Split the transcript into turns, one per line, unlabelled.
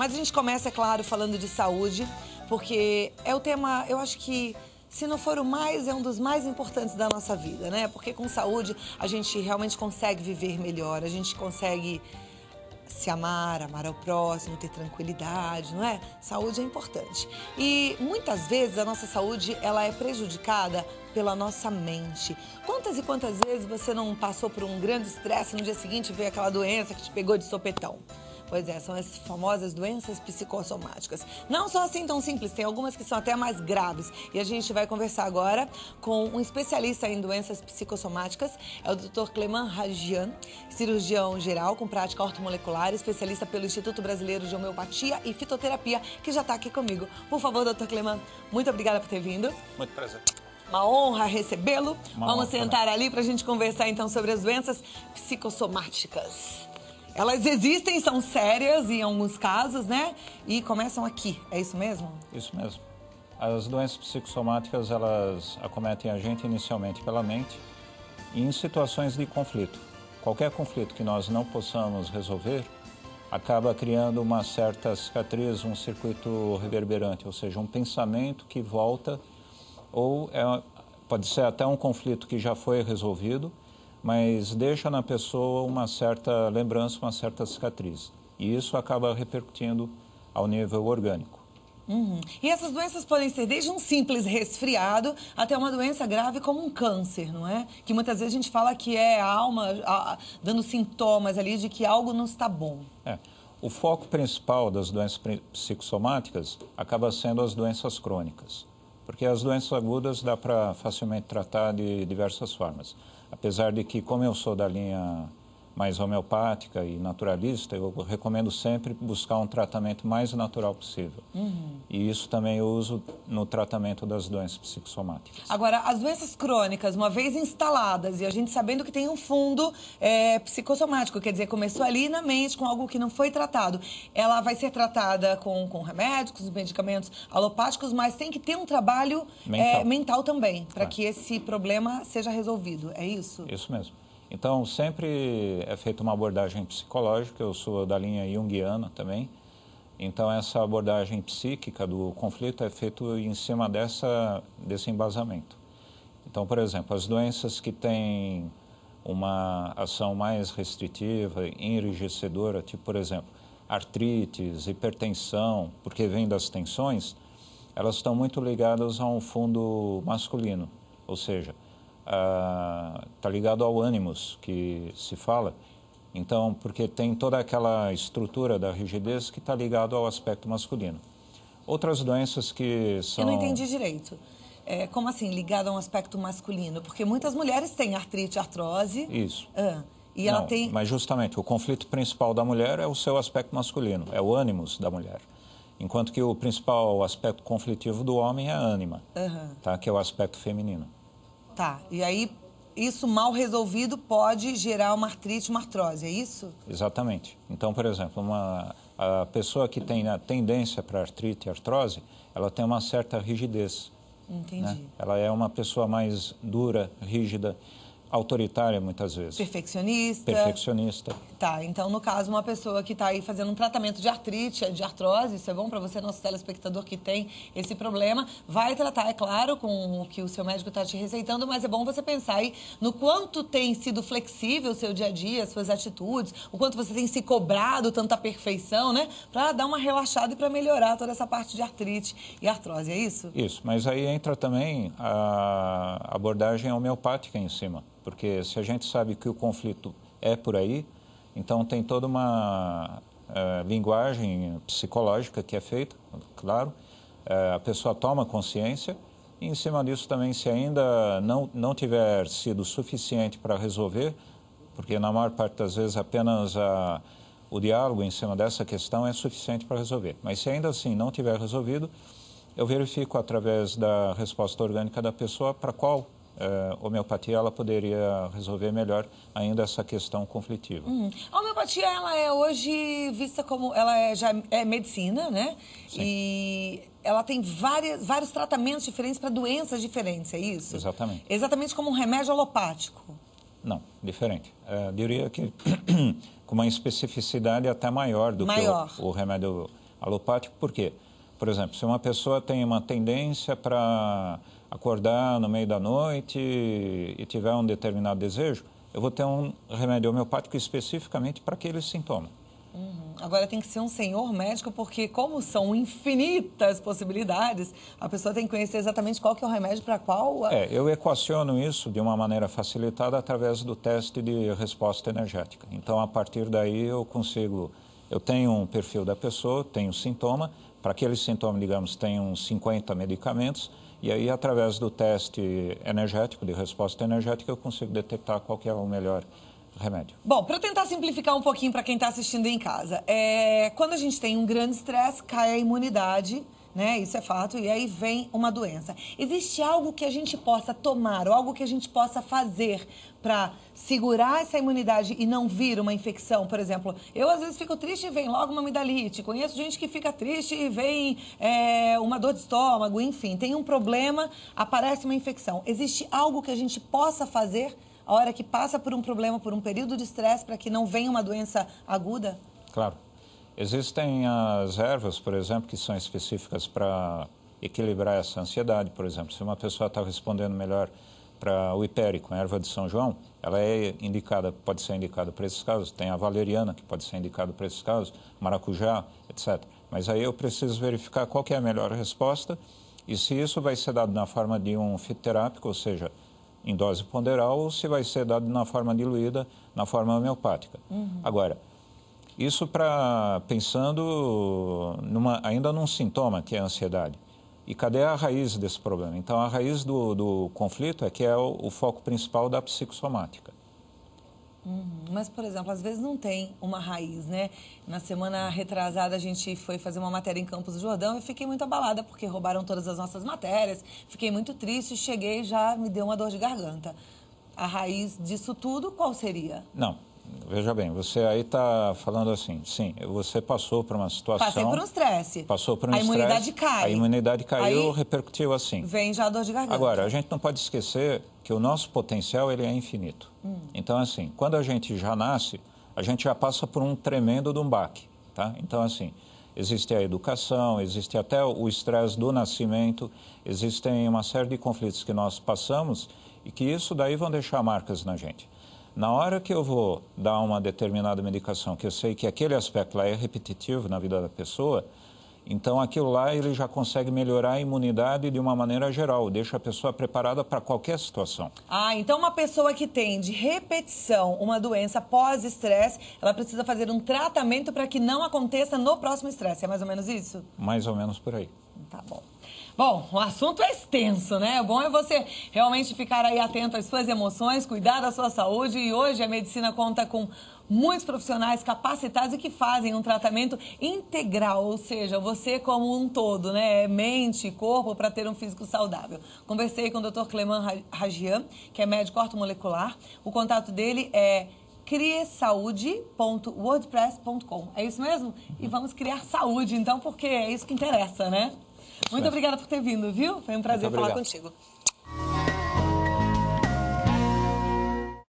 Mas a gente começa, é claro, falando de saúde, porque é o tema, eu acho que, se não for o mais, é um dos mais importantes da nossa vida, né? Porque com saúde a gente realmente consegue viver melhor, a gente consegue se amar, amar ao próximo, ter tranquilidade, não é? Saúde é importante. E muitas vezes a nossa saúde, ela é prejudicada pela nossa mente. Quantas e quantas vezes você não passou por um grande estresse, no dia seguinte veio aquela doença que te pegou de sopetão? Pois é, são as famosas doenças psicossomáticas. Não são assim tão simples, tem algumas que são até mais graves. E a gente vai conversar agora com um especialista em doenças psicossomáticas, é o Dr. Cleman Rajian, cirurgião geral com prática ortomolecular, especialista pelo Instituto Brasileiro de Homeopatia e Fitoterapia, que já está aqui comigo. Por favor, Dr. Cleman, muito obrigada por ter vindo.
Muito prazer.
Uma honra recebê-lo. Vamos sentar ali para a gente conversar então sobre as doenças psicossomáticas. Elas existem, são sérias em alguns casos, né? E começam aqui, é isso mesmo?
Isso mesmo. As doenças psicossomáticas, elas acometem a gente inicialmente pela mente e em situações de conflito. Qualquer conflito que nós não possamos resolver acaba criando uma certa cicatriz, um circuito reverberante, ou seja, um pensamento que volta, ou pode ser até um conflito que já foi resolvido, mas deixa na pessoa uma certa lembrança, uma certa cicatriz. E isso acaba repercutindo ao nível orgânico.
E essas doenças podem ser desde um simples resfriado até uma doença grave como um câncer, não é? Que muitas vezes a gente fala que é a alma dando sintomas ali de que algo não está bom.
O foco principal das doenças psicossomáticas acaba sendo as doenças crônicas. Porque as doenças agudas dá para facilmente tratar de diversas formas. Apesar de que, como eu sou da linha mais homeopática e naturalista, eu recomendo sempre buscar um tratamento mais natural possível. E isso também eu uso no tratamento das doenças psicossomáticas.
Agora, as doenças crônicas, uma vez instaladas, e a gente sabendo que tem um fundo psicossomático, quer dizer, começou ali na mente com algo que não foi tratado, ela vai ser tratada com remédios, com medicamentos alopáticos, mas tem que ter um trabalho mental também, para que esse problema seja resolvido, é isso?
Isso mesmo. Então, sempre é feita uma abordagem psicológica, eu sou da linha junguiana também. Então, essa abordagem psíquica do conflito é feita em cima desse embasamento. Então, por exemplo, as doenças que têm uma ação mais restritiva, enrijecedora, tipo, por exemplo, artrites, hipertensão, porque vem das tensões, elas estão muito ligadas a um fundo masculino, ou seja, está ligado ao ânimos que se fala, então, porque tem toda aquela estrutura da rigidez que está ligado ao aspecto masculino. Outras doenças que são...
Eu não entendi direito. Como assim, ligado a um aspecto masculino? Porque muitas mulheres têm artrite, artrose...
Isso.
E ela tem...
Mas justamente, o conflito principal da mulher é o seu aspecto masculino, é o ânimos da mulher. Enquanto que o principal aspecto conflitivo do homem é a ânima, tá? Que é o aspecto feminino.
Tá, e aí isso mal resolvido pode gerar uma artrite, uma artrose, é isso?
Exatamente. Então, por exemplo, a pessoa que tem a tendência para artrite e artrose, ela tem uma certa rigidez.
Entendi.
Né? Ela é uma pessoa mais dura, rígida, autoritária muitas vezes.
Perfeccionista.
Perfeccionista.
Tá, então no caso uma pessoa que está aí fazendo um tratamento de artrite, de artrose, isso é bom para você, nosso telespectador que tem esse problema, vai tratar, é claro, com o que o seu médico está te receitando, mas é bom você pensar aí no quanto tem sido flexível o seu dia a dia, as suas atitudes, o quanto você tem se cobrado tanta perfeição, né? Para dar uma relaxada e para melhorar toda essa parte de artrite e artrose, é isso?
Isso, mas aí entra também a abordagem homeopática em cima. Porque se a gente sabe que o conflito é por aí, então tem toda uma linguagem psicológica que é feita, claro, a pessoa toma consciência e em cima disso também, se ainda não tiver sido suficiente para resolver, porque na maior parte das vezes apenas o diálogo em cima dessa questão é suficiente para resolver. Mas se ainda assim não tiver resolvido, eu verifico através da resposta orgânica da pessoa para qual homeopatia ela poderia resolver melhor ainda essa questão conflitiva.
A homeopatia ela é hoje vista como ela já é medicina, né?
Sim.
E ela tem vários tratamentos diferentes para doenças diferentes, é isso?
Exatamente.
Exatamente como um remédio alopático.
Não, diferente. Diria que com uma especificidade até maior do que o remédio alopático por quê? Por exemplo, se uma pessoa tem uma tendência para acordar no meio da noite e tiver um determinado desejo, eu vou ter um remédio homeopático especificamente para aquele sintoma.
Agora tem que ser um senhor médico, porque como são infinitas possibilidades, a pessoa tem que conhecer exatamente qual que é o remédio para qual...
Eu equaciono isso de uma maneira facilitada através do teste de resposta energética. Então, a partir daí, eu tenho um perfil da pessoa, tenho sintoma, para aquele sintoma, digamos, tem uns 50 medicamentos, e aí, através do teste energético, de resposta energética, eu consigo detectar qual que é o melhor remédio.
Bom, para eu tentar simplificar um pouquinho para quem está assistindo em casa, quando a gente tem um grande estresse, cai a imunidade, né? Isso é fato, e aí vem uma doença. Existe algo que a gente possa tomar, ou algo que a gente possa fazer para segurar essa imunidade e não vir uma infecção? Por exemplo, eu às vezes fico triste e vem logo uma amidalite. Conheço gente que fica triste e vem uma dor de estômago, enfim. Tem um problema, aparece uma infecção. Existe algo que a gente possa fazer a hora que passa por um problema, por um período de estresse, para que não venha uma doença aguda?
Claro. Existem as ervas, por exemplo, que são específicas para equilibrar essa ansiedade. Por exemplo, se uma pessoa está respondendo melhor para o hipérico, a erva de São João, ela é indicada, pode ser indicada para esses casos. Tem a valeriana, que pode ser indicada para esses casos, maracujá, etc. Mas aí eu preciso verificar qual que é a melhor resposta e se isso vai ser dado na forma de um fitoterápico, ou seja, em dose ponderal, ou se vai ser dado na forma diluída, na forma homeopática. Agora, isso pensando ainda num sintoma, que é a ansiedade. E cadê a raiz desse problema? Então, a raiz do conflito é que é o foco principal da psicossomática.
Mas, por exemplo, às vezes não tem uma raiz, né? Na semana retrasada a gente foi fazer uma matéria em Campos do Jordão e fiquei muito abalada porque roubaram todas as nossas matérias. Fiquei muito triste, cheguei e já me deu uma dor de garganta. A raiz disso tudo, qual seria?
Não, veja bem, você aí está falando assim, sim, você passou por uma situação...
Passei por um estresse.
Passou por um estresse.
A imunidade cai.
A imunidade caiu,
aí,
repercutiu assim.
Vem já a dor de garganta.
Agora, a gente não pode esquecer que o nosso potencial ele é infinito. Então, assim, quando a gente já nasce, a gente já passa por um tremendo de um baque, tá? Então, assim, existe a educação, existe até o estresse do nascimento, existem uma série de conflitos que nós passamos e que isso daí vão deixar marcas na gente. Na hora que eu vou dar uma determinada medicação, que eu sei que aquele aspecto lá é repetitivo na vida da pessoa, então aquilo lá ele já consegue melhorar a imunidade de uma maneira geral, deixa a pessoa preparada para qualquer situação.
Então uma pessoa que tem de repetição uma doença pós-estresse, ela precisa fazer um tratamento para que não aconteça no próximo estresse, é mais ou menos isso?
Mais ou menos por aí.
Tá bom. Bom, o assunto é extenso, né? O bom é você realmente ficar aí atento às suas emoções, cuidar da sua saúde. E hoje a medicina conta com muitos profissionais capacitados e que fazem um tratamento integral, ou seja, você como um todo, né? Mente e corpo para ter um físico saudável. Conversei com o Dr. Cleman Ragian, que é médico ortomolecular. O contato dele é criesaude.wordpress.com. É isso mesmo? E vamos criar saúde, então, porque é isso que interessa, né? Muito obrigada por ter vindo, viu? Foi um prazer falar contigo.